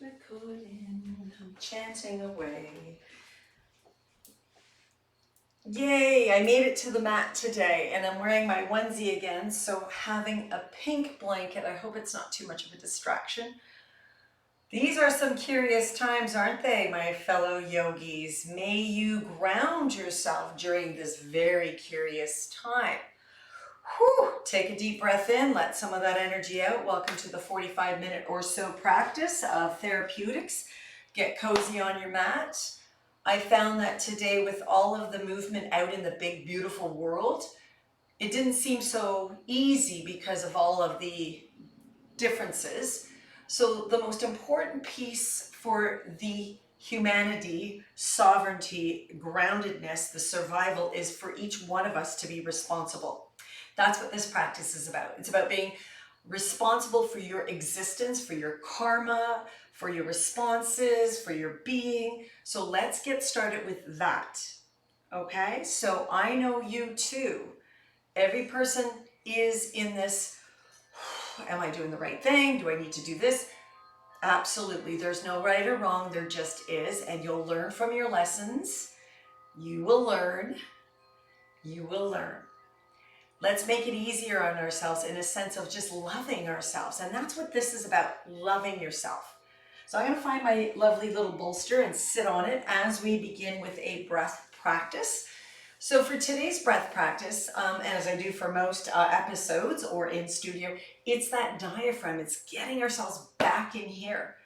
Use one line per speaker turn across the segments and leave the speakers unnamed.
recording. I'm chanting away. Yay, I made it to the mat today and I'm wearing my onesie again, so having a pink blanket, I hope it's not too much of a distraction. These are some curious times, aren't they, my fellow yogis? May you ground yourself during this very curious time. Whew, take a deep breath in, let some of that energy out. Welcome to the 45-minute or so practice of therapeutics. Get cozy on your mat. I found that today, with all of the movement out in the big, beautiful world, it didn't seem so easy because of all of the differences. So the most important piece for the humanity, sovereignty, groundedness, the survival is for each one of us to be responsible. That's what this practice is about. It's about being responsible for your existence, for your karma, for your responses, for your being. So let's get started with that. Okay, so I know you too. Every person is in this, am I doing the right thing? Do I need to do this? Absolutely. There's no right or wrong. There just is. And you'll learn from your lessons. You will learn. You will learn. Let's make it easier on ourselves in a sense of just loving ourselves. And that's what this is about, loving yourself. So I'm going to find my lovely little bolster and sit on it as we begin with a breath practice. So for today's breath practice, and as I do for most episodes or in studio, it's that diaphragm. It's getting ourselves back in here.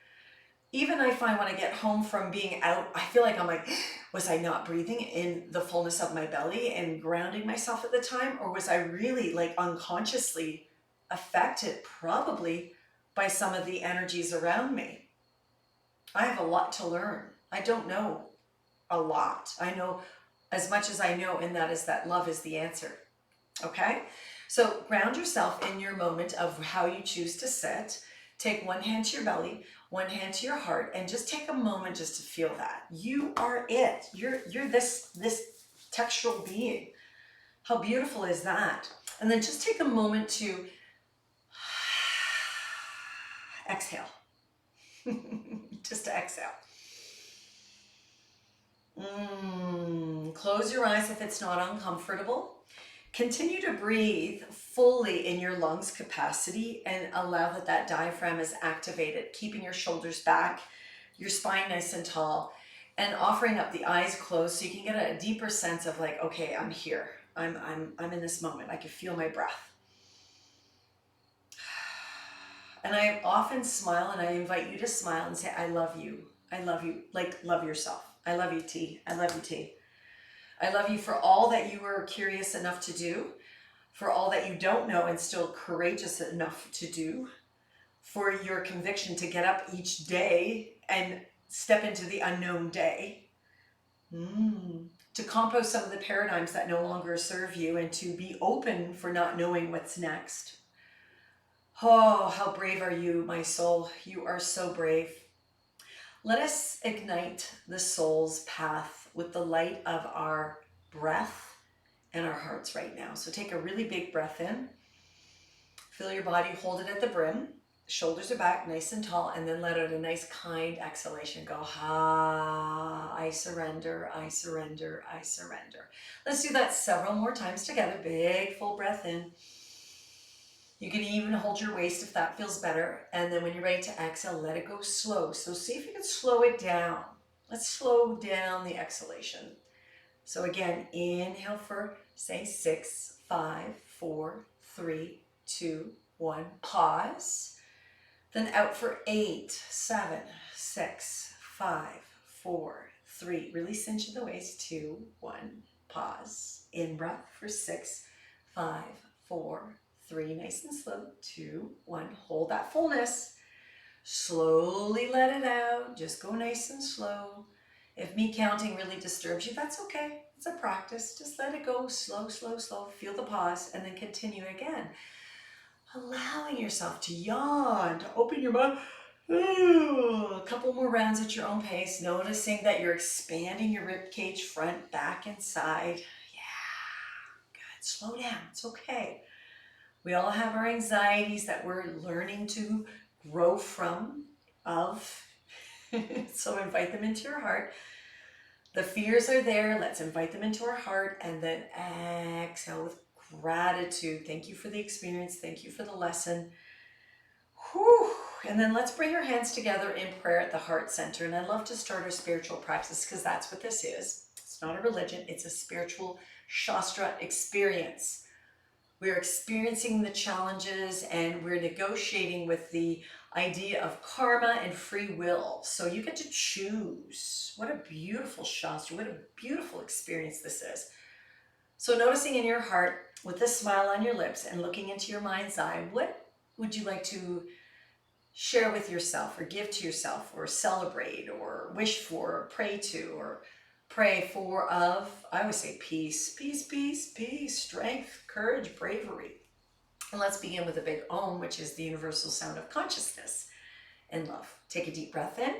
Even I find when I get home from being out, I feel like I'm like, was I not breathing in the fullness of my belly and grounding myself at the time? Or was I really like unconsciously affected probably by some of the energies around me? I have a lot to learn. I don't know a lot. I know as much as I know, and that is that love is the answer. Okay? So ground yourself in your moment of how you choose to sit. Take one hand to your belly, one hand to your heart, and just take a moment just to feel that. You are it. You're this textural being. How beautiful is that? And then just take a moment to exhale. Just to exhale. Close your eyes if it's not uncomfortable. Continue to breathe fully in your lungs capacity and allow that diaphragm is activated, keeping your shoulders back, your spine nice and tall, and offering up the eyes closed so you can get a deeper sense of like, okay, I'm here. I'm in this moment. I can feel my breath. And I often smile, and I invite you to smile and say, I love you. I love you. Like, love yourself. I love you, T. I love you, T. I love you for all that you were curious enough to do, for all that you don't know and still courageous enough to do, for your conviction to get up each day and step into the unknown day, to compost some of the paradigms that no longer serve you and to be open for not knowing what's next. Oh, how brave are you, my soul. You are so brave. Let us ignite the soul's path with the light of our breath and our hearts right now. So take a really big breath in. Fill your body, hold it at the brim. Shoulders are back, nice and tall, and then let out a nice kind exhalation. Go, ha, I surrender, I surrender, I surrender. Let's do that several more times together. Big full breath in. You can even hold your waist if that feels better. And then when you're ready to exhale, let it go slow. So see if you can slow it down. Let's slow down the exhalation. So again, inhale for, say, 6, 5, 4, 3, 2, 1. Pause. Then out for 8, 7, 6, 5, 4, 3. Really cinch in the waist. 2, 1. Pause. In breath for 6, 5, 4, 3, nice and slow. 2, 1. Hold that fullness. Slowly let it out. Just go nice and slow. If me counting really disturbs you, that's okay. It's a practice. Just let it go slow, slow, slow. Feel the pause and then continue again. Allowing yourself to yawn, to open your mouth. A couple more rounds at your own pace. Noticing that you're expanding your rib cage front, back, and side. Yeah, good. Slow down. It's okay. We all have our anxieties that we're learning to grow from, of, So invite them into your heart. The fears are there. Let's invite them into our heart, and then exhale with gratitude. Thank you for the experience. Thank you for the lesson. Whew. And then let's bring our hands together in prayer at the heart center. And I love to start our spiritual practice because that's what this is. It's not a religion. It's a spiritual Shastra experience. We're experiencing the challenges and we're negotiating with the idea of karma and free will. So you get to choose. What a beautiful Shastra. What a beautiful experience this is. So noticing in your heart with a smile on your lips and looking into your mind's eye, what would you like to share with yourself or give to yourself or celebrate or wish for or pray to or pray for of? I always say peace, peace, peace, peace, strength, courage, bravery. And let's begin with a big Om, which is the universal sound of consciousness and love. Take a deep breath in.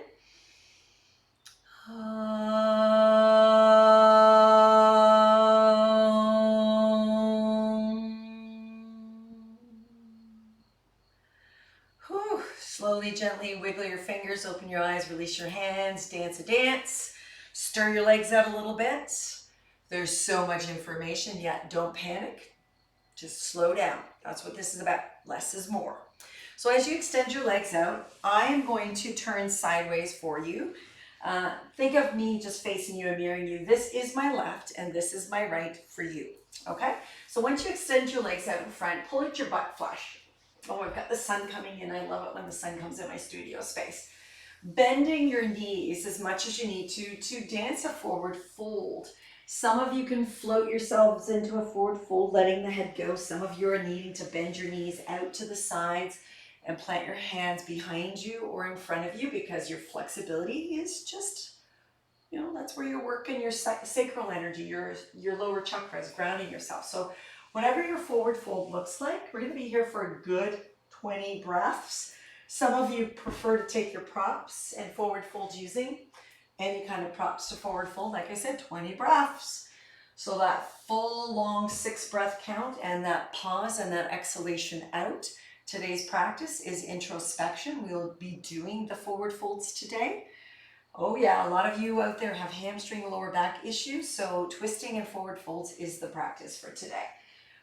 Whew. Slowly, gently wiggle your fingers, open your eyes, release your hands, dance a dance, stir your legs out a little bit. There's so much information, yet don't panic. Just slow down. That's what this is about. Less is more. So as you extend your legs out, I am going to turn sideways for you. Think of me just facing you and mirroring you. This is my left and this is my right for you. Okay? So once you extend your legs out in front, pull out your butt flush. Oh, I've got the sun coming in. I love it when the sun comes in my studio space. Bending your knees as much as you need to dance a forward fold. Some of you can float yourselves into a forward fold, letting the head go. Some of you are needing to bend your knees out to the sides and plant your hands behind you or in front of you because your flexibility is just, that's where you're working your sacral energy, your lower chakras, grounding yourself. So whatever your forward fold looks like, we're going to be here for a good 20 breaths. Some of you prefer to take your props and forward fold using any kind of props to forward fold. Like I said, 20 breaths. So that full long 6 breath count and that pause and that exhalation out. Today's practice is introspection. We'll be doing the forward folds today. Oh yeah, a lot of you out there have hamstring lower back issues, so twisting and forward folds is the practice for today.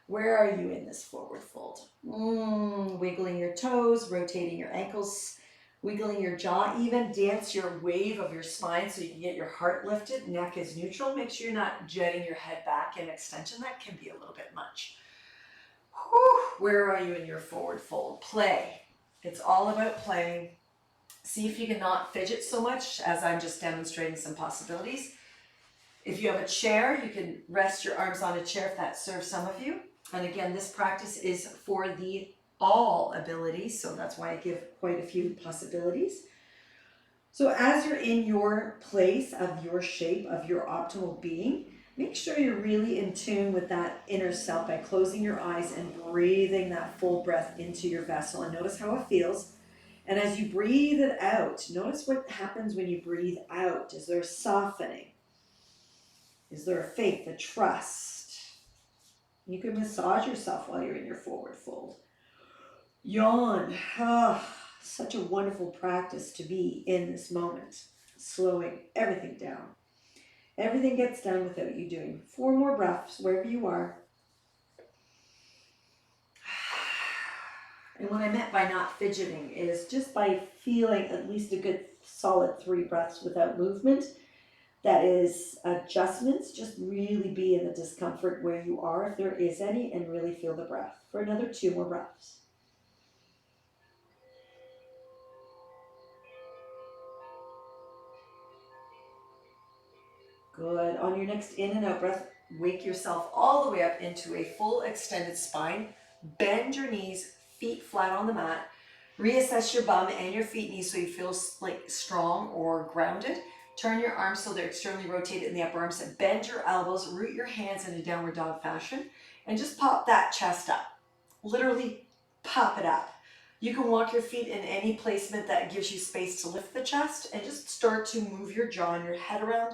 Where are you in this forward fold? Wiggling your toes, rotating your ankles, wiggling your jaw, even dance your wave of your spine so you can get your heart lifted, neck is neutral. Make sure you're not jetting your head back in extension. That can be a little bit much. Whew. Where are you in your forward fold? Play. It's all about playing. See if you can not fidget so much as I'm just demonstrating some possibilities. If you have a chair, you can rest your arms on a chair if that serves some of you. And again, this practice is for the all abilities, so that's why I give quite a few possibilities. So as you're in your place of your shape, of your optimal being, make sure you're really in tune with that inner self by closing your eyes and breathing that full breath into your vessel. And notice how it feels. And as you breathe it out, notice what happens when you breathe out. Is there a softening? Is there a faith, a trust? You can massage yourself while you're in your forward fold. Yawn. Such a wonderful practice to be in this moment. Slowing everything down. Everything gets done without you doing 4 more breaths wherever you are. And what I meant by not fidgeting is just by feeling at least a good solid 3 breaths without movement. That is adjustments. Just really be in the discomfort where you are, if there is any, and really feel the breath for another 2 more breaths. Good. On your next in and out breath, wake yourself all the way up into a full extended spine. Bend your knees, feet flat on the mat. Reassess your bum and your feet knees so you feel like strong or grounded. Turn your arms so they're externally rotated in the upper arms. And bend your elbows, root your hands in a downward dog fashion, and just pop that chest up. Literally pop it up. You can walk your feet in any placement that gives you space to lift the chest, and just start to move your jaw and your head around,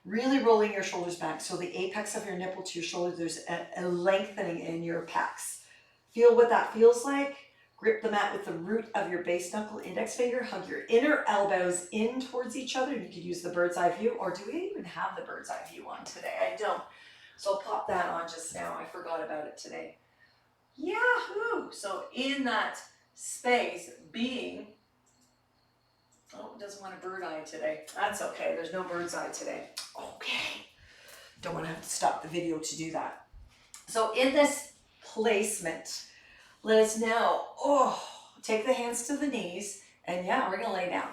really rolling your shoulders back. So the apex of your nipple to your shoulder, there's a lengthening in your pecs. Feel what that feels like. Grip the mat with the root of your base knuckle, index finger. Hug your inner elbows in towards each other. You could use the bird's eye view, or do we even have the bird's eye view on today? I don't. So I'll pop that on just now. I forgot about it today. Yahoo! So in that space, being, oh, it doesn't want a bird eye today. That's okay. There's no bird's eye today. Okay. Don't want to have to stop the video to do that. So in this placement, let us now, take the hands to the knees, and yeah, we're going to lay down.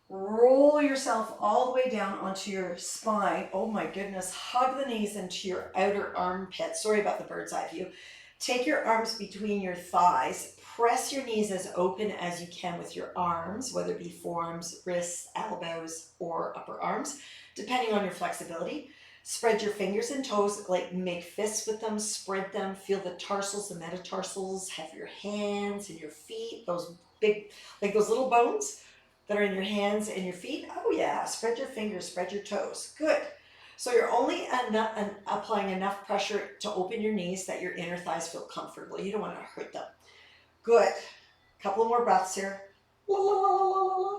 Roll yourself all the way down onto your spine. Oh my goodness, hug the knees into your outer armpit. Sorry about the bird's eye view. Take your arms between your thighs. Press your knees as open as you can with your arms, whether it be forearms, wrists, elbows, or upper arms, depending on your flexibility. Spread your fingers and toes, like make fists with them, spread them, feel the tarsals, the metatarsals, have your hands and your feet, those big, like those little bones that are in your hands and your feet. Oh yeah, spread your fingers, spread your toes. Good. So you're only applying enough pressure to open your knees that your inner thighs feel comfortable. You don't want to hurt them. Good. Couple more breaths here. La, la, la, la, la, la.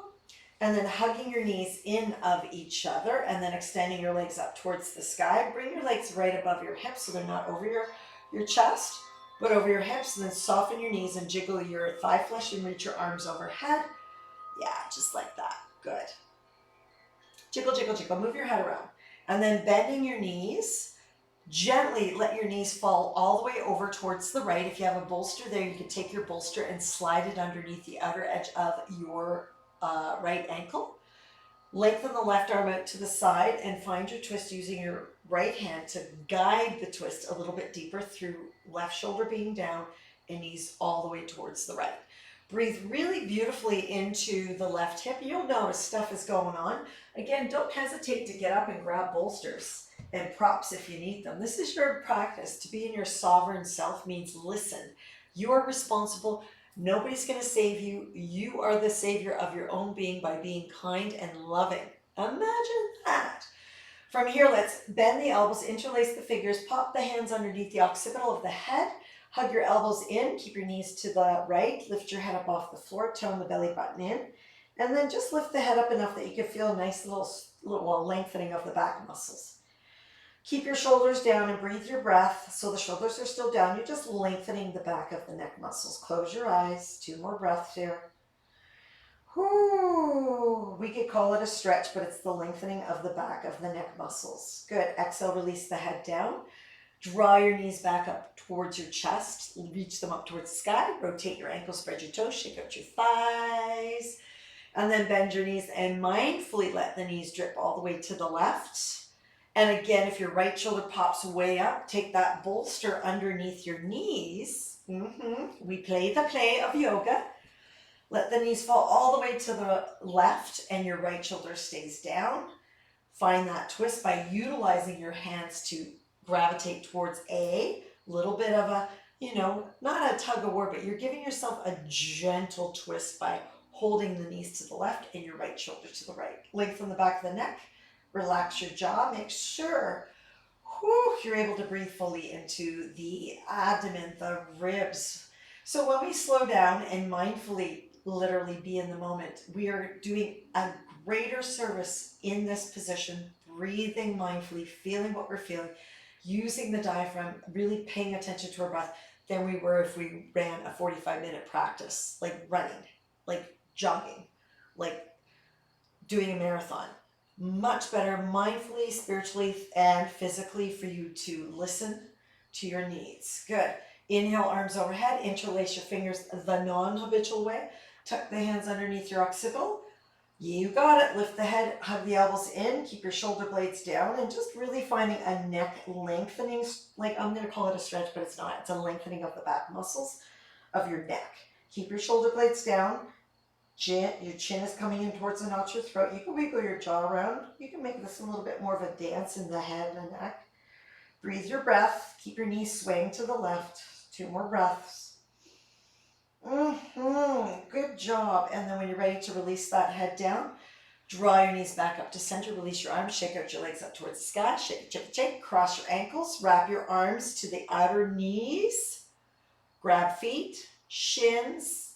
And then hugging your knees in of each other, and then extending your legs up towards the sky. Bring your legs right above your hips so they're not over your chest, but over your hips. And then soften your knees and jiggle your thigh flesh and reach your arms overhead. Yeah, just like that. Good. Jiggle, jiggle, jiggle. Move your head around. And then bending your knees, gently let your knees fall all the way over towards the right. If you have a bolster there, you can take your bolster and slide it underneath the outer edge of your right ankle. Lengthen the left arm out to the side and find your twist using your right hand to guide the twist a little bit deeper through left shoulder being down and knees all the way towards the right. Breathe really beautifully into the left hip. You'll notice stuff is going on. Again, don't hesitate to get up and grab bolsters and props if you need them. This is your practice. To be in your sovereign self means listen. You are responsible. Nobody's going to save you. You are the savior of your own being by being kind and loving. Imagine that. From here, let's bend the elbows, interlace the fingers, pop the hands underneath the occipital of the head, hug your elbows in, keep your knees to the right, lift your head up off the floor, tone the belly button in, and then just lift the head up enough that you can feel a nice little lengthening of the back muscles. Keep your shoulders down and breathe your breath. So the shoulders are still down. You're just lengthening the back of the neck muscles. Close your eyes. 2 more breaths here. Whoo. We could call it a stretch, but it's the lengthening of the back of the neck muscles. Good. Exhale, release the head down. Draw your knees back up towards your chest. Reach them up towards the sky. Rotate your ankles, spread your toes, shake out your thighs. And then bend your knees and mindfully let the knees drip all the way to the left. And again, if your right shoulder pops way up, take that bolster underneath your knees. We play the play of yoga. Let the knees fall all the way to the left and your right shoulder stays down. Find that twist by utilizing your hands to gravitate towards a little bit of a, not a tug of war, but you're giving yourself a gentle twist by holding the knees to the left and your right shoulder to the right. Lengthen the back of the neck. Relax your jaw. Make sure you're able to breathe fully into the abdomen, the ribs. So when we slow down and mindfully, literally be in the moment, we are doing a greater service in this position, breathing mindfully, feeling what we're feeling, using the diaphragm, really paying attention to our breath than we were if we ran a 45-minute practice, like running, like jogging, like doing a marathon. Much better mindfully, spiritually, and physically for you to listen to your needs. Good. Inhale, arms overhead. Interlace your fingers the non-habitual way. Tuck the hands underneath your occipital. You got it. Lift the head, hug the elbows in. Keep your shoulder blades down and just really finding a neck lengthening. Like I'm going to call it a stretch, but it's not. It's a lengthening of the back muscles of your neck. Keep your shoulder blades down. Your chin is coming in towards the notch of your throat. You can wiggle your jaw around. You can make this a little bit more of a dance in the head and neck. Breathe your breath. Keep your knees swaying to the left. 2 more breaths. Good job. And then when you're ready to release that head down, draw your knees back up to center. Release your arms. Shake out your legs up towards the sky. Shake, shake, shake. Cross your ankles. Wrap your arms to the outer knees. Grab feet, shins,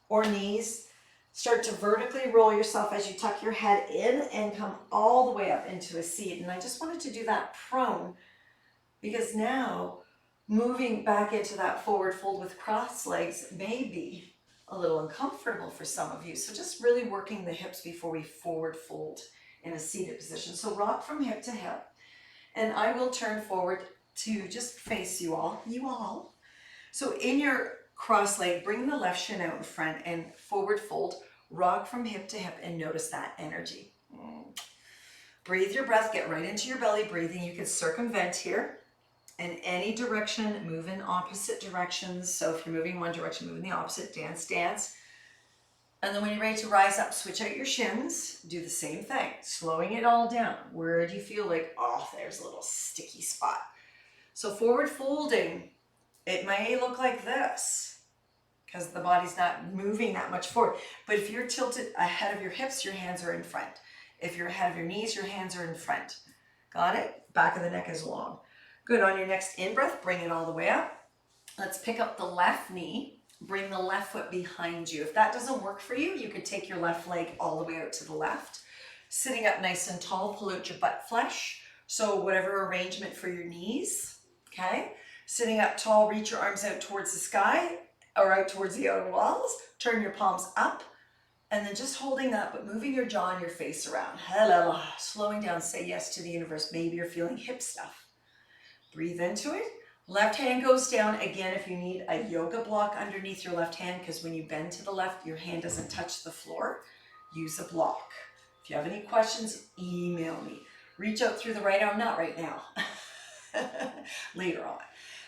or knees. Start to vertically roll yourself as you tuck your head in and come all the way up into a seat. And I just wanted to do that prone because now moving back into that forward fold with crossed legs may be a little uncomfortable for some of you. So just really working the hips before we forward fold in a seated position. So rock from hip to hip. And I will turn forward to just face you all. So in your cross leg, bring the left shin out in front and forward fold, rock from hip to hip and notice that energy. Breathe your breath, get right into your belly breathing. You can circumvent here in any direction, move in opposite directions. So if you're moving one direction, move in the opposite, dance, dance. And then when you're ready to rise up, switch out your shins, do the same thing, slowing it all down. Where do you feel like, oh, there's a little sticky spot? So forward folding, it may look like this because the body's not moving that much forward. But if you're tilted ahead of your hips, your hands are in front. If you're ahead of your knees, your hands are in front. Got it? Back of the neck is long. Good. On your next in-breath, bring it all the way up. Let's pick up the left knee. Bring the left foot behind you. If that doesn't work for you, you can take your left leg all the way out to the left. Sitting up nice and tall, pull out your butt flesh. So whatever arrangement for your knees, okay? Sitting up tall, reach your arms out towards the sky or out towards the outer walls. Turn your palms up and then just holding that, but moving your jaw and your face around. Hello, slowing down, say yes to the universe. Maybe you're feeling hip stuff. Breathe into it. Left hand goes down. Again, if you need a yoga block underneath your left hand, because when you bend to the left, your hand doesn't touch the floor, use a block. If you have any questions, email me. Reach out through the right arm, not right now, later on.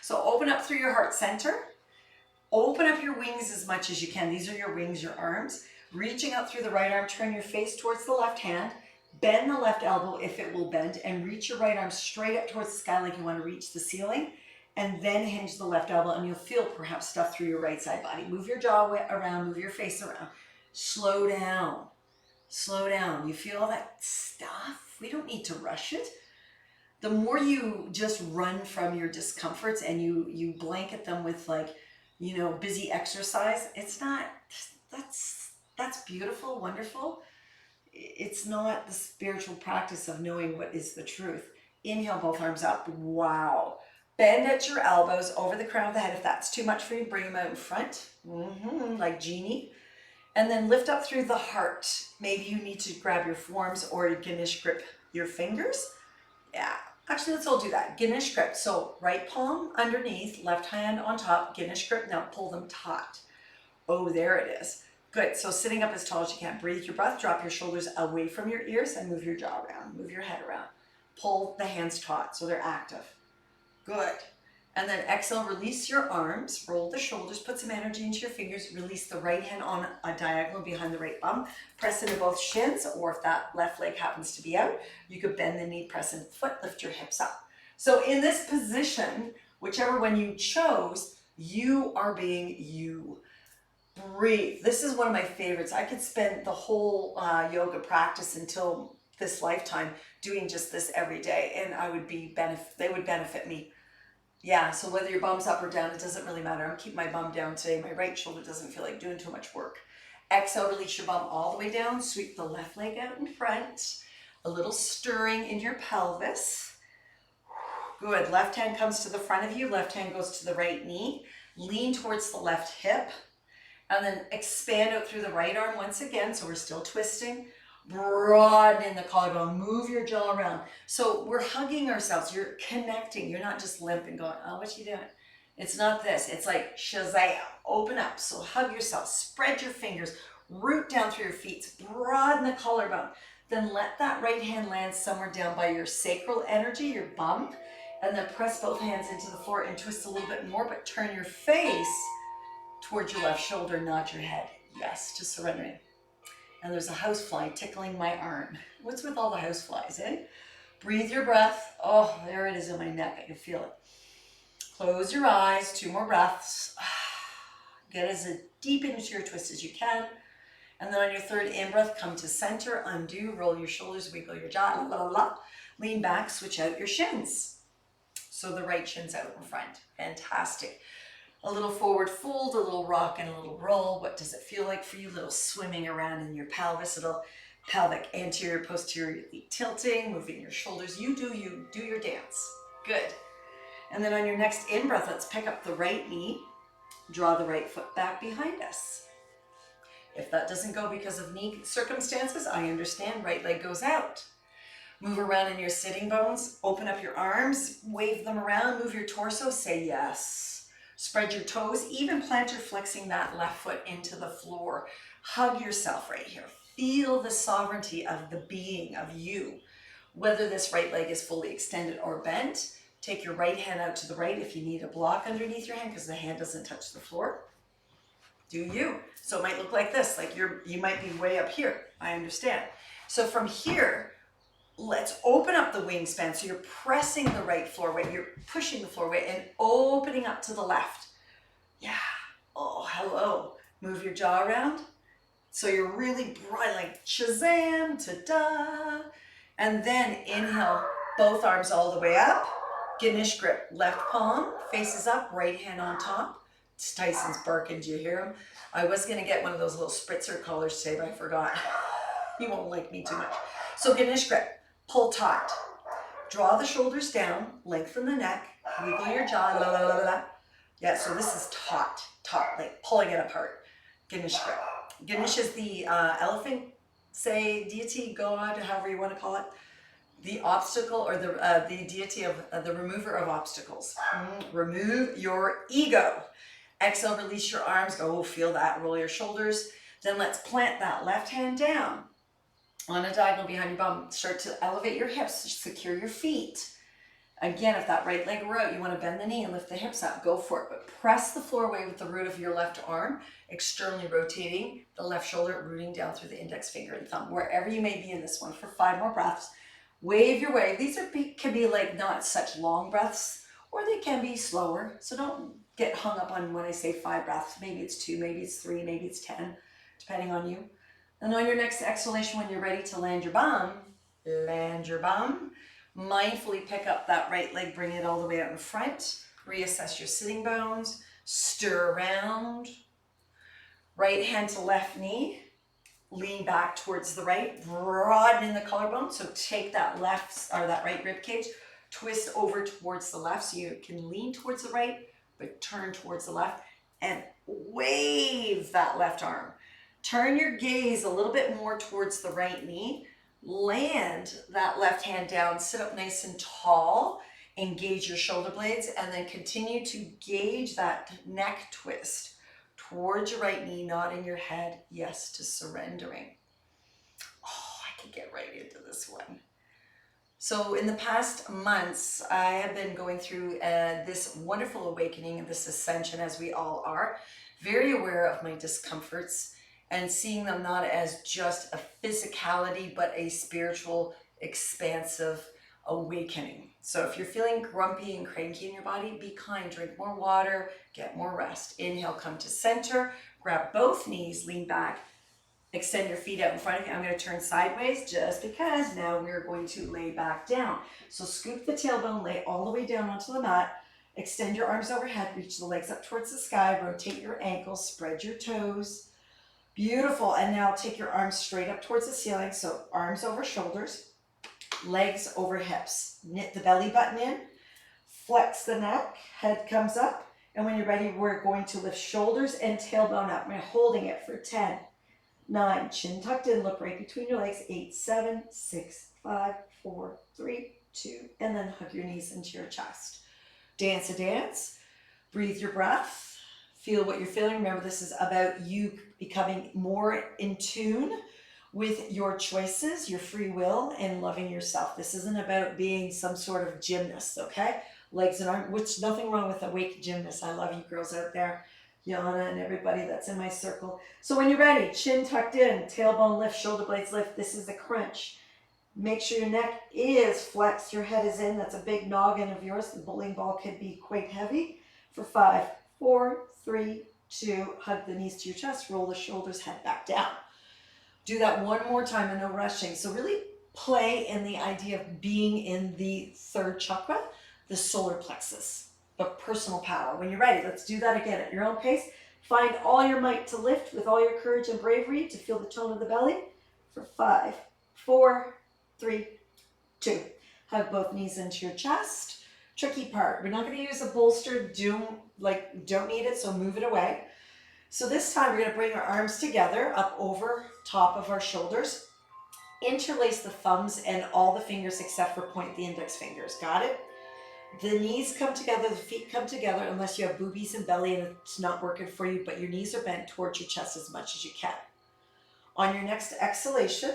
So open up through your heart center. Open up your wings as much as you can. These are your wings, your arms. Reaching out through the right arm, turn your face towards the left hand. Bend the left elbow if it will bend, and reach your right arm straight up towards the sky like you want to reach the ceiling. And then hinge the left elbow and you'll feel perhaps stuff through your right side body. Move your jaw around, move your face around. Slow down, slow down. You feel all that stuff? We don't need to rush it. The more you just run from your discomforts and you blanket them with like, you know, busy exercise, it's not, that's beautiful, wonderful. It's not the spiritual practice of knowing what is the truth. Inhale, both arms up. Wow. Bend at your elbows over the crown of the head. If that's too much for you, bring them out in front, like genie. And then lift up through the heart. Maybe you need to grab your forearms or Ganesh grip your fingers. Yeah, actually, let's all do that. Ganesh grip. So right palm underneath, left hand on top, Ganesh grip. Now pull them taut. Oh, there it is. Good. So sitting up as tall as you can. Breathe your breath. Drop your shoulders away from your ears and move your jaw around. Move your head around. Pull the hands taut so they're active. Good. And then exhale, release your arms, roll the shoulders, put some energy into your fingers, release the right hand on a diagonal behind the right bum, press into both shins, or if that left leg happens to be out, you could bend the knee, press in the foot, lift your hips up. So in this position, whichever one you chose, you are being you. Breathe. This is one of my favorites. I could spend the whole yoga practice until this lifetime doing just this every day, and I would be they would benefit me. Yeah, so whether your bum's up or down, it doesn't really matter. I'm keeping my bum down today. My right shoulder doesn't feel like doing too much work. Exhale, release your bum all the way down. Sweep the left leg out in front. A little stirring in your pelvis. Good. Left hand comes to the front of you. Left hand goes to the right knee. Lean towards the left hip. And then expand out through the right arm once again. So we're still twisting. Broaden in the collarbone, move your jaw around. So we're hugging ourselves, you're connecting, you're not just limp and going, oh, what you doing? It's not this, it's like Shazam, open up. So hug yourself, spread your fingers, root down through your feet, broaden the collarbone. Then let that right hand land somewhere down by your sacral energy, your bum, and then press both hands into the floor and twist a little bit more, but turn your face towards your left shoulder, not your head. Yes, to surrendering. And there's a housefly tickling my arm. What's with all the houseflies, eh? Breathe your breath. Oh, there it is in my neck. I can feel it. Close your eyes. 2 more breaths. Get as deep into your twist as you can. And then on your third in-breath, come to center, undo, roll your shoulders, wiggle your jaw, la la la. Lean back, switch out your shins. So the right shin's out in front. Fantastic. A little forward fold, a little rock, and a little roll. What does it feel like for you? A little swimming around in your pelvis, a little pelvic anterior, posterior tilting, moving your shoulders. You, do your dance. Good. And then on your next in-breath, let's pick up the right knee, draw the right foot back behind us. If that doesn't go because of knee circumstances, I understand. Right leg goes out. Move around in your sitting bones, open up your arms, wave them around, move your torso, say yes. Spread your toes, even plantar flexing that left foot into the floor. Hug yourself right here. Feel the sovereignty of the being of you. Whether this right leg is fully extended or bent, take your right hand out to the right if you need a block underneath your hand because the hand doesn't touch the floor. Do you. So it might look like this, like you might be way up here. I understand. So from here, let's open up the wingspan. So you're pressing the right floor weight, you're pushing the floor weight and opening up to the left. Yeah. Oh, hello. Move your jaw around. So you're really bright, like Shazam, ta-da. And then inhale, both arms all the way up. Ganesh grip, left palm faces up, right hand on top. It's Tyson's barking, do you hear him? I was gonna get one of those little spritzer collars today, but I forgot. He won't like me too much. So Ganesh grip. Pull taut. Draw the shoulders down, lengthen the neck, wiggle your jaw, la la la la. Yeah, so this is taut, like pulling it apart. Ganesh grip. Ganesh is the elephant, say, deity, god, however you want to call it. The obstacle or the deity of the remover of obstacles. Remove your ego. Exhale, release your arms. Go, feel that, roll your shoulders. Then let's plant that left hand down on a diagonal behind your bum. Start to elevate your hips, secure your feet. Again, if that right leg were out, you want to bend the knee and lift the hips up, go for it. But press the floor away with the root of your left arm, externally rotating the left shoulder, rooting down through the index finger and thumb, wherever you may be in this one for 5 more breaths. Wave your way. These can be like not such long breaths, or they can be slower. So don't get hung up on when I say 5 breaths. Maybe it's 2, maybe it's 3, maybe it's 10, depending on you. And on your next exhalation, when you're ready to land your bum, mindfully pick up that right leg, bring it all the way out in front, reassess your sitting bones, stir around, right hand to left knee, lean back towards the right, broadening the collarbone. So take that left or that right rib cage, twist over towards the left so you can lean towards the right, but turn towards the left and wave that left arm. Turn your gaze a little bit more towards the right knee. Land that left hand down, sit up nice and tall, engage your shoulder blades, and then continue to gauge that neck twist towards your right knee, nodding your head, yes to surrendering. Oh, I could get right into this one. So in the past months, I have been going through this wonderful awakening and this ascension, as we all are, very aware of my discomforts, and seeing them not as just a physicality, but a spiritual, expansive awakening. So if you're feeling grumpy and cranky in your body, be kind, drink more water, get more rest. Inhale, come to center, grab both knees, lean back, extend your feet out in front of you. I'm going to turn sideways just because now we're going to lay back down. So scoop the tailbone, lay all the way down onto the mat, extend your arms overhead, reach the legs up towards the sky, rotate your ankles, spread your toes. Beautiful. And now take your arms straight up towards the ceiling. So arms over shoulders, legs over hips. Knit the belly button in, flex the neck, head comes up. And when you're ready, we're going to lift shoulders and tailbone up. We're holding it for 10, 9, chin tucked in, look right between your legs, 8, 7, 6, 5, 4, 3, 2, and then hug your knees into your chest. Dance a dance, breathe your breath. Feel what you're feeling. Remember, this is about you becoming more in tune with your choices, your free will, and loving yourself. This isn't about being some sort of gymnast, okay? Legs and arms, which nothing wrong with awake gymnasts. I love you girls out there, Yana and everybody that's in my circle. So when you're ready, chin tucked in, tailbone lift, shoulder blades lift. This is the crunch. Make sure your neck is flexed, your head is in. That's a big noggin of yours. The bowling ball could be quite heavy. For 5, 4, 3, 2, hug the knees to your chest, roll the shoulders, head back down. Do that one more time and no rushing. So really play in the idea of being in the 3rd chakra, the solar plexus. but personal power. When you're ready, let's do that again at your own pace. Find all your might to lift with all your courage and bravery to feel the tone of the belly for 5, 4, 3, 2. Hug both knees into your chest. Tricky part, we're not going to use a bolster. Don't need it, so move it away. So this time we're going to bring our arms together up over top of our shoulders. Interlace the thumbs and all the fingers except for point the index fingers. Got it? The knees come together, the feet come together, unless you have boobies and belly and it's not working for you, but your knees are bent towards your chest as much as you can. On your next exhalation,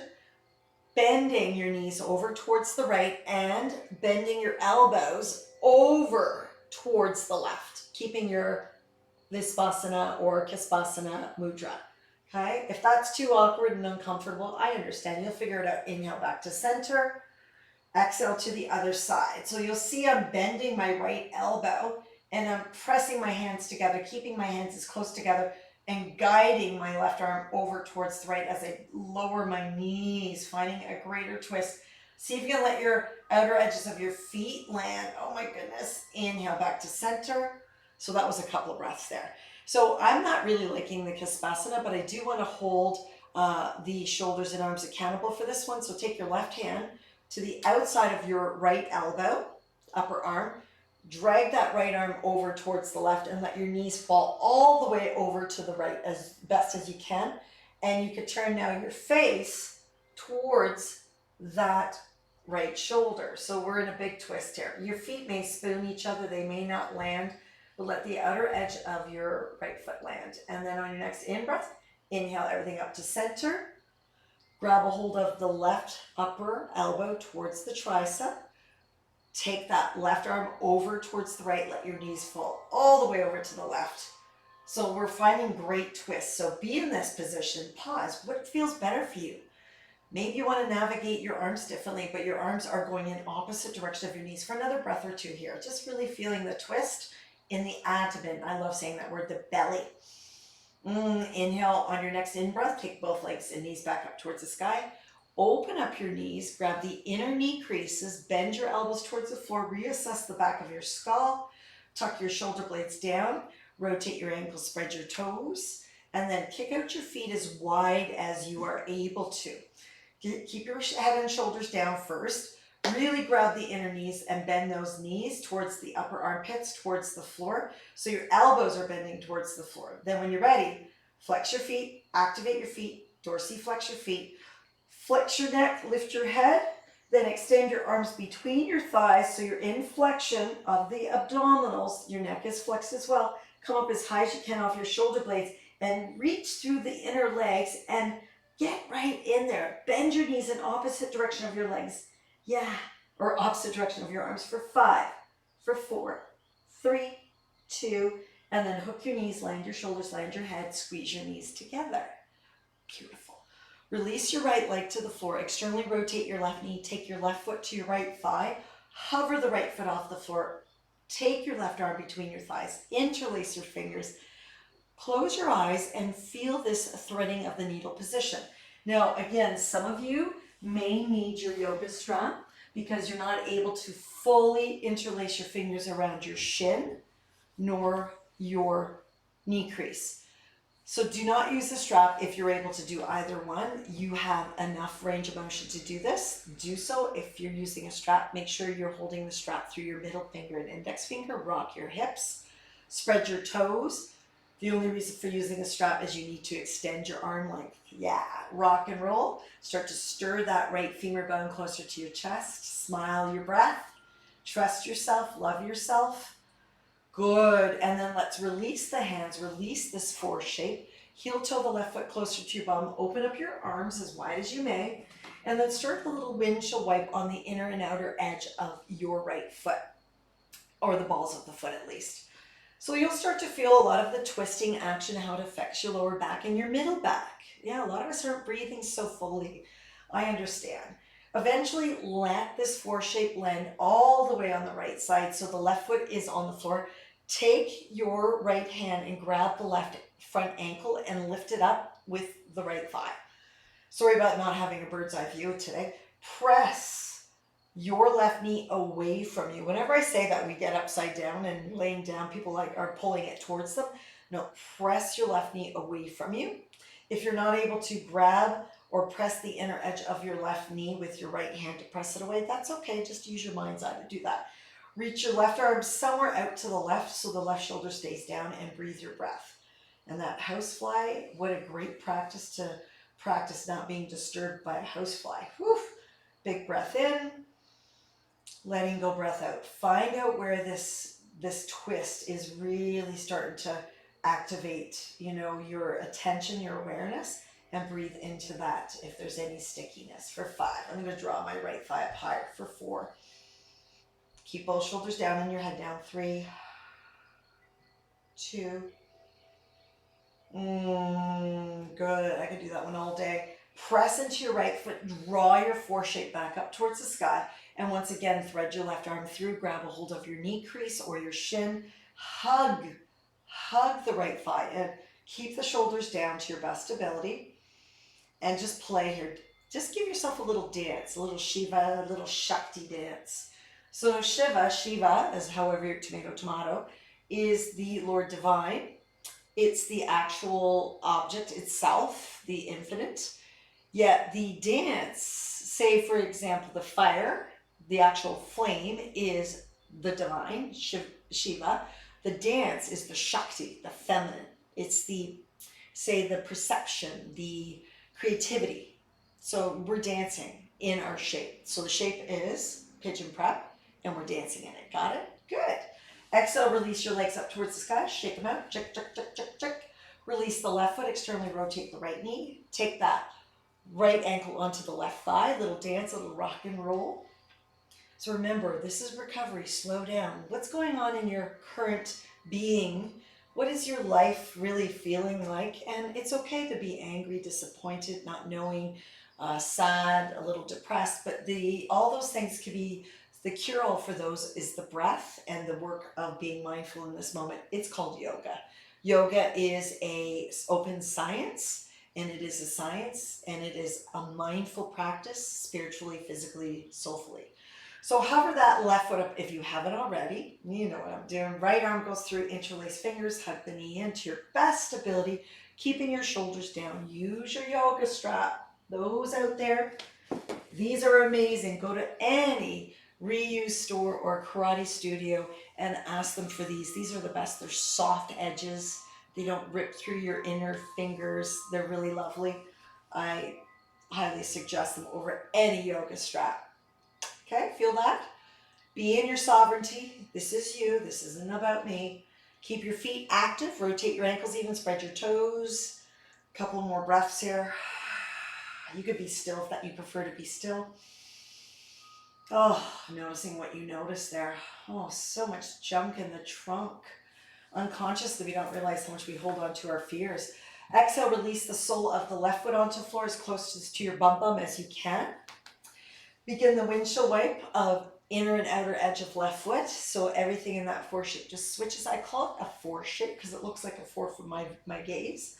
bending your knees over towards the right and bending your elbows over towards the left, keeping your Visvasana or Kispasana mudra. Okay, if that's too awkward and uncomfortable, I understand. You'll figure it out. Inhale back to center. Exhale to the other side. So you'll see I'm bending my right elbow and I'm pressing my hands together, keeping my hands as close together and guiding my left arm over towards the right as I lower my knees, finding a greater twist. See if you can let your outer edges of your feet land. Oh my goodness. Inhale back to center. So that was a couple of breaths there. So I'm not really liking the Kispasana, but I do want to hold the shoulders and arms accountable for this one. So take your left hand to the outside of your right elbow, upper arm. Drag that right arm over towards the left and let your knees fall all the way over to the right as best as you can. And you can turn now your face towards that right shoulder. So we're in a big twist here. Your feet may spoon each other. They may not land, but let the outer edge of your right foot land. And then on your next in-breath, inhale everything up to center. Grab a hold of the left upper elbow towards the tricep. Take that left arm over towards the right. Let your knees fall all the way over to the left. So we're finding great twists. So be in this position. Pause. What feels better for you? Maybe you want to navigate your arms differently, but your arms are going in opposite direction of your knees for another breath or two here. Just really feeling the twist in the abdomen. I love saying that word, the belly. Inhale on your next in-breath. Take both legs and knees back up towards the sky. Open up your knees, grab the inner knee creases, bend your elbows towards the floor, reassess the back of your skull, tuck your shoulder blades down, rotate your ankles, spread your toes, and then kick out your feet as wide as you are able to. Keep your head and shoulders down first. Really grab the inner knees and bend those knees towards the upper armpits, towards the floor. So your elbows are bending towards the floor. Then when you're ready, flex your feet, activate your feet, dorsiflex your feet. Flex your neck, lift your head, then extend your arms between your thighs so you're in flexion of the abdominals. Your neck is flexed as well. Come up as high as you can off your shoulder blades and reach through the inner legs and get right in there. Bend your knees in opposite direction of your legs. Yeah, or opposite direction of your arms for 5, for 4, 3, 2, and then hook your knees, land your shoulders, land your head, squeeze your knees together. Beautiful. Release your right leg to the floor. Externally rotate your left knee. Take your left foot to your right thigh. Hover the right foot off the floor. Take your left arm between your thighs. Interlace your fingers. Close your eyes and feel this threading of the needle position. Now, again, some of you may need your yoga strap because you're not able to fully interlace your fingers around your shin nor your knee crease. So do not use the strap if you're able to do either one. You have enough range of motion to do this. Do so. If you're using a strap, make sure you're holding the strap through your middle finger and index finger. Rock your hips. Spread your toes. The only reason for using a strap is you need to extend your arm length. Yeah, rock and roll. Start to stir that right femur bone closer to your chest. Smile your breath. Trust yourself. Love yourself. Good, and then let's release the hands, release this 4 shape. Heel toe the left foot closer to your bum. Open up your arms as wide as you may. And then start the little windshield wipe on the inner and outer edge of your right foot. Or the balls of the foot at least. So you'll start to feel a lot of the twisting action, how it affects your lower back and your middle back. Yeah, a lot of us aren't breathing so fully. I understand. Eventually let this 4 shape land all the way on the right side so the left foot is on the floor. Take your right hand and grab the left front ankle and lift it up with the right thigh. Sorry about not having a bird's eye view today. Press your left knee away from you. Whenever I say that, we get upside down and laying down, people like are pulling it towards them. No, press your left knee away from you. If you're not able to grab or press the inner edge of your left knee with your right hand to press it away, that's okay. Just use your mind's eye to do that. Reach your left arm somewhere out to the left so the left shoulder stays down, and breathe your breath. And that housefly, what a great practice to practice not being disturbed by a housefly. Whew. Big breath in, letting go, breath out. Find out where this twist is really starting to activate, your attention, your awareness, and breathe into that if there's any stickiness. For 5, I'm going to draw my right thigh up higher. For 4, keep both shoulders down and your head down. 3, 2, good. I could do that one all day. Press into your right foot, draw your foreshape back up towards the sky, and once again, thread your left arm through, grab a hold of your knee crease or your shin, hug the right thigh, and keep the shoulders down to your best ability, and just play here. Just give yourself a little dance, a little Shiva, a little Shakti dance. So Shiva, as however your tomato, is the Lord Divine. It's the actual object itself, the infinite. Yet the dance, say for example, the fire, the actual flame is the divine, Shiva. The dance is the Shakti, the feminine. It's the perception, the creativity. So we're dancing in our shape. So the shape is pigeon prep, and we're dancing in it. Got it? Good. Exhale, release your legs up towards the sky. Shake them out. Check, check, check, check, check. Release the left foot, externally rotate the right knee. Take that right ankle onto the left thigh. Little dance, a little rock and roll. So remember, this is recovery. Slow down. What's going on in your current being? What is your life really feeling like? And it's okay to be angry, disappointed, not knowing, sad, a little depressed, but all those things can be, the cure-all for those is the breath and the work of being mindful in this moment. It's called yoga. Yoga is a open science, and it is a science, and it is a mindful practice, spiritually, physically, soulfully. So hover that left foot up if you haven't already. You know what I'm doing. Right arm goes through, interlace fingers, hug the knee into your best ability, keeping your shoulders down. Use your yoga strap. Those out there, these are amazing. Go to any reuse store or karate studio and ask them for these. These are the best. They're soft edges. They don't rip through your inner fingers. They're really lovely. I highly suggest them over any yoga strap. Okay, feel that? Be in your sovereignty. This is you. This isn't about me. Keep your feet active. Rotate your ankles even. Spread your toes. A couple more breaths here. You could be still if that you prefer to be still. Oh, noticing what you notice there. Oh, so much junk in the trunk. Unconsciously, we don't realize how much we hold on to our fears. Exhale, release the sole of the left foot onto the floor as close to your bum bum as you can. Begin the windshield wipe of inner and outer edge of left foot. So everything in that 4 shape just switches. I call it a 4 shape because it looks like a 4 from my gaze.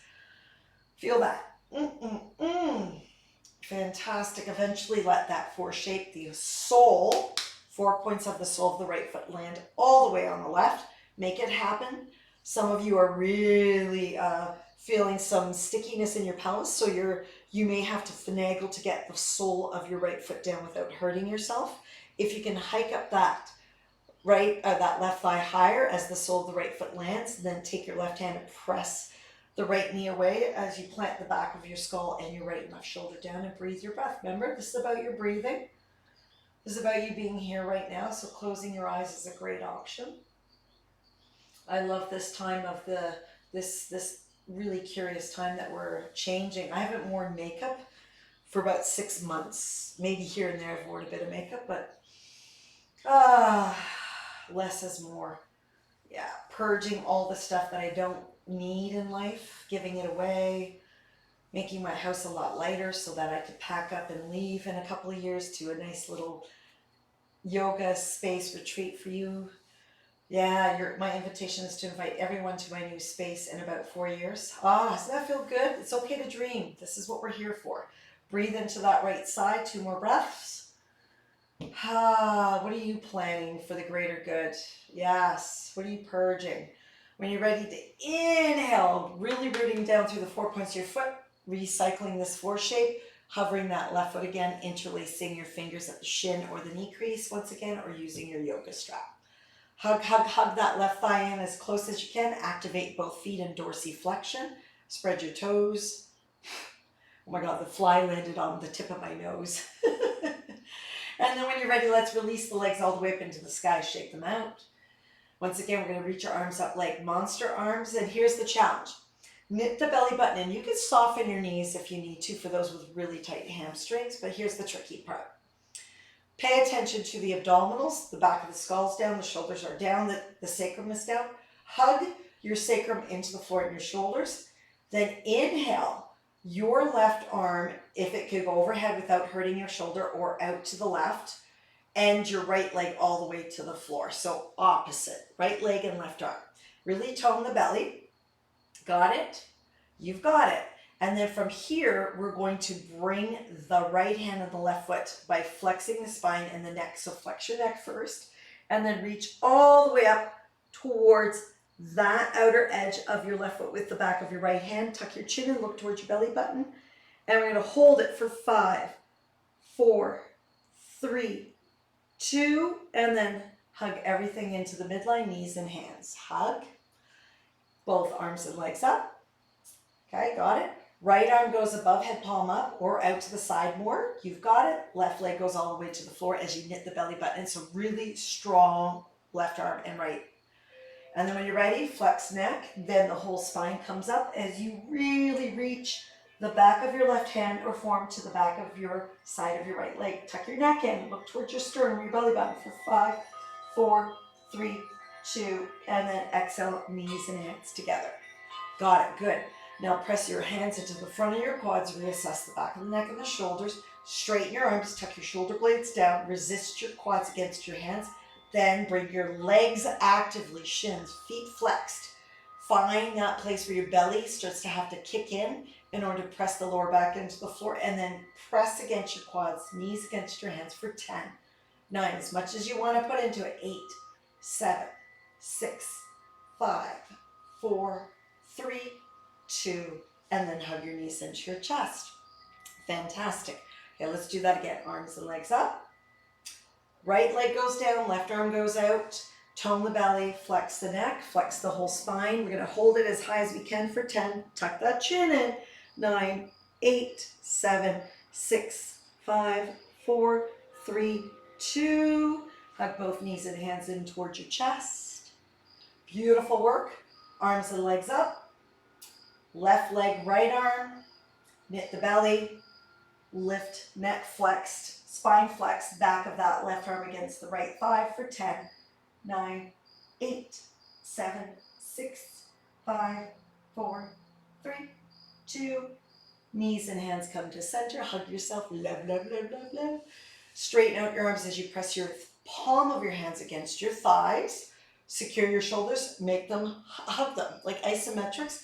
Feel that. Fantastic. Eventually let that 4 shape, the sole, 4 points of the sole of the right foot land all the way on the left. Make it happen. Some of you are really feeling some stickiness in your pelvis, so you may have to finagle to get the sole of your right foot down without hurting yourself. If you can hike up that left thigh higher as the sole of the right foot lands, then take your left hand and press the right knee away as you plant the back of your skull and your right and left shoulder down, and breathe your breath. Remember, this is about your breathing. This is about you being here right now, so closing your eyes is a great option. I love this time of this really curious time that we're changing. I haven't worn makeup for about 6 months. Maybe here and there I've worn a bit of makeup, but less is more. Yeah, purging all the stuff that I don't need in life, giving it away, making my house a lot lighter so that I could pack up and leave in a couple of years to a nice little yoga space retreat for you. Yeah, my invitation is to invite everyone to my new space in about 4 years. Doesn't that feel good? It's okay to dream. This is what we're here for. Breathe into that right side. 2 more breaths. What are you planning for the greater good? Yes. What are you purging? When you're ready to inhale, really rooting down through the 4 points of your foot, recycling this four shape, hovering that left foot again, interlacing your fingers at the shin or the knee crease once again, or using your yoga strap. Hug, hug, hug that left thigh in as close as you can. Activate both feet in dorsiflexion. Spread your toes. Oh my God, the fly landed on the tip of my nose. And then when you're ready, let's release the legs all the way up into the sky. Shake them out. Once again, we're going to reach your arms up like monster arms. And here's the challenge. Knit the belly button in. You can soften your knees if you need to for those with really tight hamstrings, but here's the tricky part. Pay attention to the abdominals. The back of the skull's down, the shoulders are down, the sacrum is down. Hug your sacrum into the floor and your shoulders. Then inhale your left arm, if it could go overhead without hurting your shoulder, or out to the left, and your right leg all the way to the floor. So opposite, right leg and left arm. Really tone the belly. Got it? You've got it. And then from here, we're going to bring the right hand and the left foot by flexing the spine and the neck. So flex your neck first, and then reach all the way up towards that outer edge of your left foot with the back of your right hand. Tuck your chin and look towards your belly button. And we're going to hold it for 5, 4, 3, 2, and then hug everything into the midline, knees and hands. Hug. Both arms and legs up. Okay, got it. Right arm goes above, head palm up, or out to the side more. You've got it. Left leg goes all the way to the floor as you knit the belly button. So really strong left arm and right. And then when you're ready, flex neck. Then the whole spine comes up as you really reach the back of your left hand or forearm to the back of your side of your right leg. Tuck your neck in. Look towards your sternum, your belly button for 5, 4, 3, 2, and then exhale, knees and hands together. Got it. Good. Now press your hands into the front of your quads. Reassess the back of the neck and the shoulders. Straighten your arms. Tuck your shoulder blades down. Resist your quads against your hands. Then bring your legs actively, shins, feet flexed. Find that place where your belly starts to have to kick in order to press the lower back into the floor. And then press against your quads, knees against your hands for 10, 9, as much as you want to put into it. 8, 7, 6, 5, 4, 3, 2, and then hug your knees into your chest. Fantastic. Okay, let's do that again. Arms and legs up. Right leg goes down, left arm goes out. Tone the belly, flex the neck, flex the whole spine. We're going to hold it as high as we can for 10. Tuck that chin in. 9, 8, 7, 6, 5, 4, 3, 2. Hug both knees and hands in towards your chest. Beautiful work. Arms and legs up. Left leg, right arm. Knit the belly. Lift, neck flexed, spine flexed, back of that left arm against the right thigh for 10, 9, 8, 7, 6, 5, 4, 3, 2. Knees and hands come to center. Hug yourself. Love, love, love, love, love. Straighten out your arms as you press your palm of your hands against your thighs. Secure your shoulders. Make them, hug them like isometrics.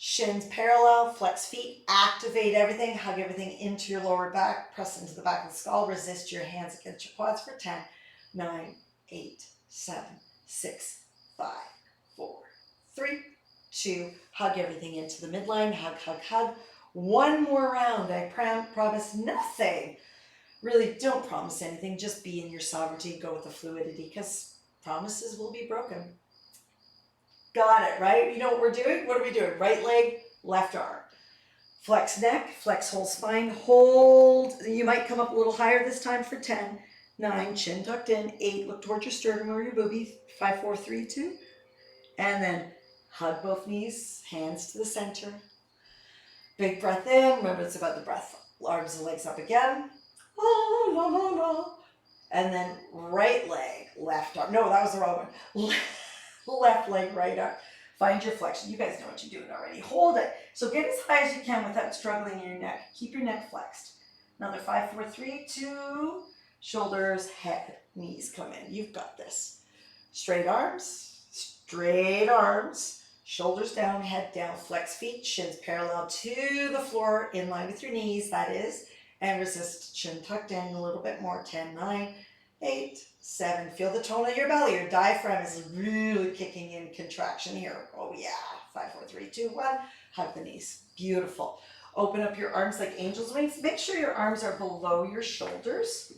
Shins parallel, flex feet, activate everything, hug everything into your lower back, press into the back of the skull, resist your hands against your quads for 10, 9, 8, 7, 6, 5, 4, 3, 2. Hug everything into the midline, hug, hug, hug. One more round. I promise nothing. Really, don't promise anything. Just be in your sovereignty. Go with the fluidity, because promises will be broken. Got it, right? You know what we're doing? What are we doing? Right leg, left arm. Flex neck, flex whole spine, hold. You might come up a little higher this time for 10, 9, chin tucked in, 8, look towards your sternum or your boobies, 5, 4, 3, 2. And then hug both knees, hands to the center. Big breath in. Remember, it's about the breath. Arms and legs up again. La, la, la, la. And then right leg, left arm. No, that was the wrong one. Left leg, right arm. Find your flexion. You guys know what you're doing already. Hold it. So get as high as you can without struggling in your neck. Keep your neck flexed. Another 5, 4, 3, 2. Shoulders, head, knees come in. You've got this. Straight arms. Shoulders down, head down. Flex feet, shins parallel to the floor, in line with your knees, that is. and resist. Chin tucked in a little bit more. 10, 9, 8, 7. Feel the tone of your belly. Your diaphragm is really kicking in contraction here. Oh yeah. 5, 4, 3, 2, 1. Hug the knees. Beautiful. Open up your arms like angel's wings. Make sure your arms are below your shoulders.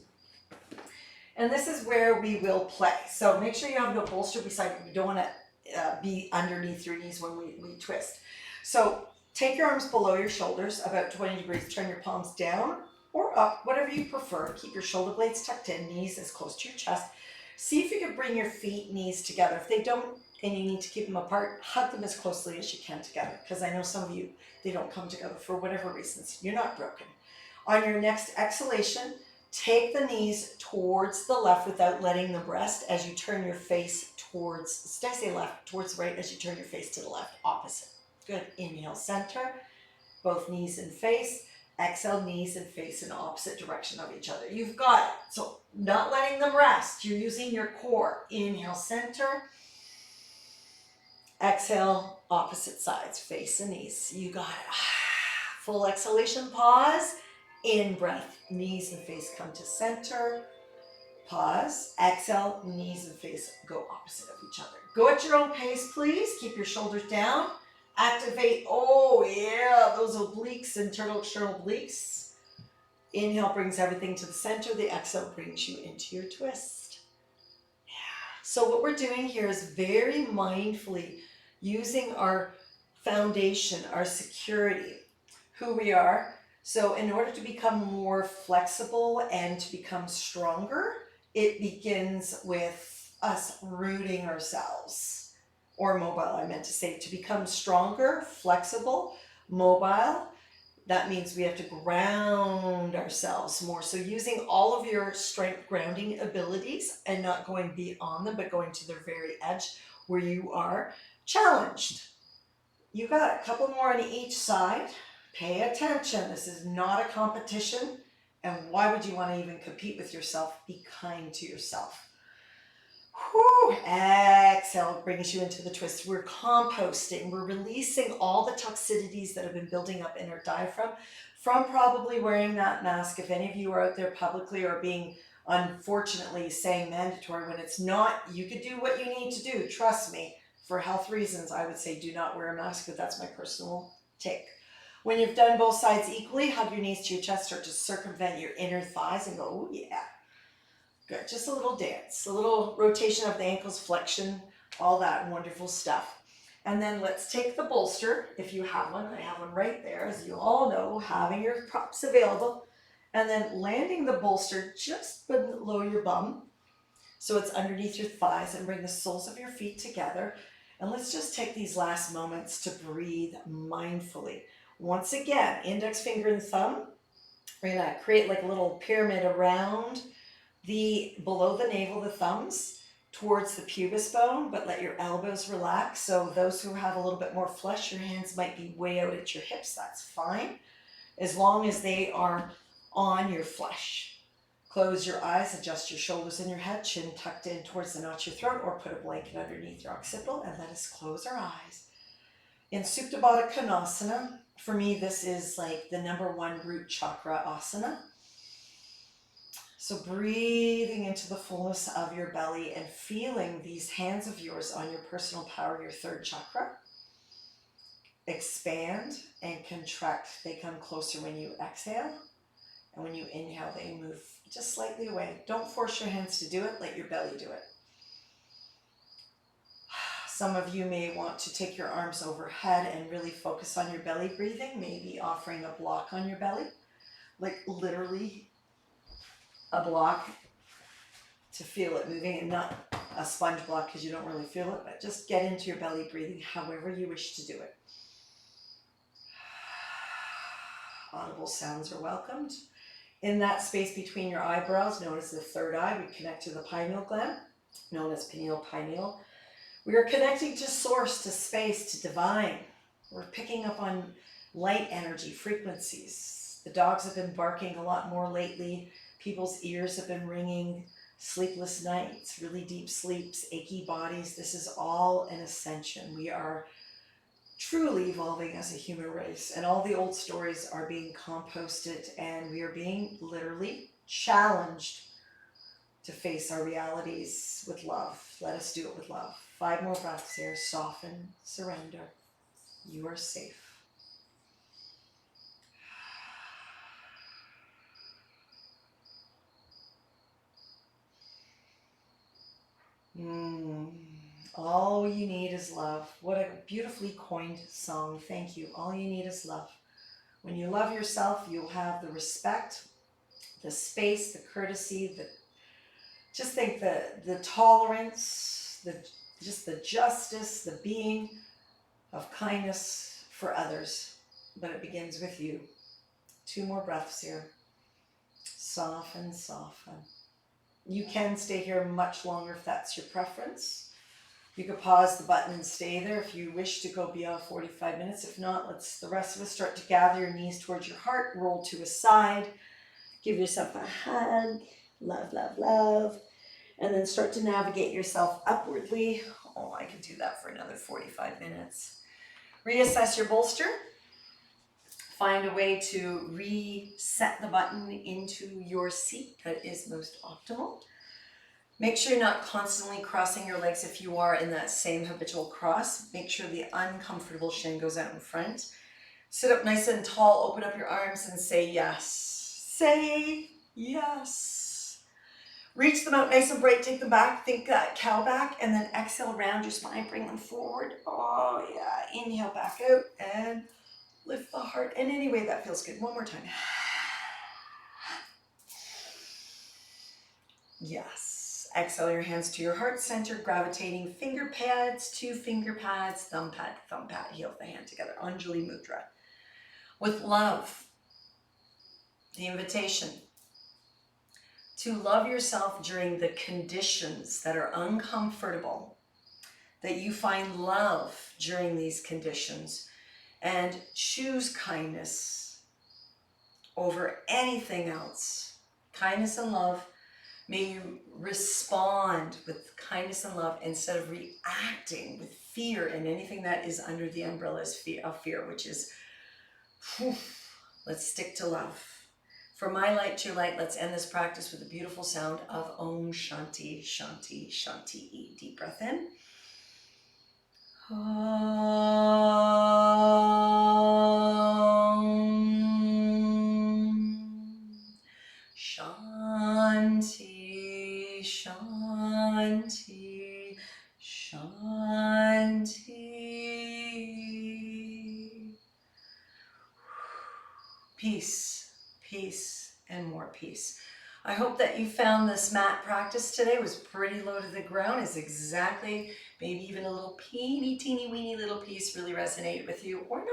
And this is where we will play. So make sure you have no bolster beside you. You don't want to be underneath your knees when we twist. So take your arms below your shoulders, about 20 degrees. Turn your palms down or up, whatever you prefer. Keep your shoulder blades tucked in, knees as close to your chest. See if you can bring your feet, knees together. If they don't, and you need to keep them apart, hug them as closely as you can together. Because I know some of you, they don't come together for whatever reasons. You're not broken. On your next exhalation, take the knees towards the left without letting them rest as you turn your face towards, did I say left? Towards the right as you turn your face to the left, opposite. Good. Inhale, center, both knees and face. Exhale, knees and face in the opposite direction of each other. You've got it. So not letting them rest. You're using your core. Inhale, center. Exhale, opposite sides, face and knees. You got it. Full exhalation, pause. In breath, knees and face come to center. Pause. Exhale, knees and face go opposite of each other. Go at your own pace, please. Keep your shoulders down. Activate, oh yeah, those obliques, internal external obliques. Inhale brings everything to the center. The exhale brings you into your twist. Yeah. So what we're doing here is very mindfully using our foundation, our security, who we are. So in order to become more flexible and to become stronger, it begins with us rooting ourselves. Or mobile, I meant to say, to become stronger, flexible, mobile. That means we have to ground ourselves more. So using all of your strength grounding abilities and not going beyond them, but going to their very edge where you are challenged. You got a couple more on each side. Pay attention. This is not a competition. And why would you want to even compete with yourself? Be kind to yourself. Whew. Exhale brings you into the twist. We're composting. We're releasing all the toxicities that have been building up in our diaphragm from probably wearing that mask. If any of you are out there publicly or being, unfortunately, saying mandatory when it's not, you could do what you need to do. Trust me, for health reasons, I would say do not wear a mask, but that's my personal take. When you've done both sides equally, hug your knees to your chest, start to circumvent your inner thighs and go, oh yeah. Good, just a little dance, a little rotation of the ankles, flexion, all that wonderful stuff. And then let's take the bolster, if you have one. I have one right there, as you all know, having your props available. And then landing the bolster just below your bum, so it's underneath your thighs, and bring the soles of your feet together. And let's just take these last moments to breathe mindfully. Once again, index finger and thumb. We're gonna create like a little pyramid around below the navel, the thumbs, towards the pubis bone, but let your elbows relax. So those who have a little bit more flesh, your hands might be way out at your hips. That's fine, as long as they are on your flesh. Close your eyes, adjust your shoulders and your head, chin tucked in towards the notch of your throat, or put a blanket underneath your occipital, and let us close our eyes. In Supta Baddha Konasana, for me, this is like the #1 root chakra asana. So breathing into the fullness of your belly and feeling these hands of yours on your personal power, your third chakra. Expand and contract. They come closer when you exhale. And when you inhale, they move just slightly away. Don't force your hands to do it. Let your belly do it. Some of you may want to take your arms overhead and really focus on your belly breathing, maybe offering a block on your belly, like literally a block to feel it moving, and not a sponge block because you don't really feel it, but just get into your belly breathing however you wish to do it. Audible sounds are welcomed. In that space between your eyebrows, known as the third eye, we connect to the pineal gland, known as pineal. We are connecting to source, to space, to divine. We're picking up on light energy, frequencies. The dogs have been barking a lot more lately. People's ears have been ringing. Sleepless nights, really deep sleeps, achy bodies. This is all an ascension. We are truly evolving as a human race, and all the old stories are being composted, and we are being literally challenged to face our realities with love. Let us do it with love. 5 more breaths here. Soften, surrender. You are safe. All you need is love. What a beautifully coined song. Thank you. All you need is love. When you love yourself, you'll have the respect, the space, the courtesy, just think the tolerance, just the justice, the being of kindness for others. But it begins with you. 2 more breaths here. Soften, soften. You can stay here much longer if that's your preference. You could pause the button and stay there if you wish to go beyond 45 minutes. If not, let's the rest of us start to gather your knees towards your heart, roll to a side, give yourself a hug, love, love, love, and then start to navigate yourself upwardly. Oh, I could do that for another 45 minutes. Reassess your bolster. Find a way to reset the button into your seat that is most optimal. Make sure you're not constantly crossing your legs if you are in that same habitual cross. Make sure the uncomfortable shin goes out in front. Sit up nice and tall, open up your arms and say yes. Say yes. Reach them out nice and bright, take them back, think that cow back, and then exhale round your spine, bring them forward. Oh yeah, inhale back out and lift the heart in any way that feels good. One more time. Yes. Exhale your hands to your heart center, gravitating finger pads to finger pads, thumb pad, heel of the hand together. Anjali Mudra. With love, the invitation to love yourself during the conditions that are uncomfortable, that you find love during these conditions, and choose kindness over anything else. Kindness and love. May you respond with kindness and love instead of reacting with fear and anything that is under the umbrella of fear, which is, let's stick to love. From my light to your light, let's end this practice with the beautiful sound of Om Shanti, Shanti, Shanti. Deep breath in. Shanti, Shanti, Shanti. Peace, peace, and more peace. I hope that you found this mat practice today was pretty low to the ground. Is exactly, maybe even a little teeny weeny little piece really resonated with you or not.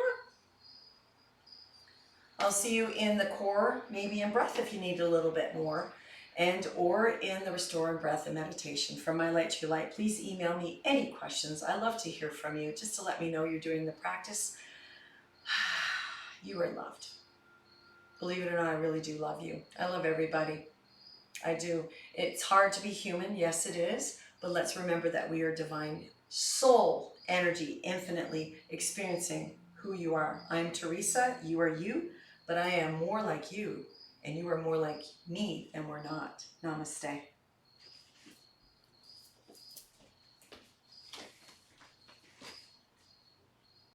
I'll see you in the core, maybe in breath if you need a little bit more, and or in the restore and breath and meditation. From my light to your light, please email me any questions. I love to hear from you, just to let me know you're doing the practice. You are loved. Believe it or not, I really do love you. I love everybody. I do. It's hard to be human. Yes, it is. But let's remember that we are divine soul energy, infinitely experiencing who you are. I'm Teresa. You are you. But I am more like you. And you are more like me than we're not. Namaste.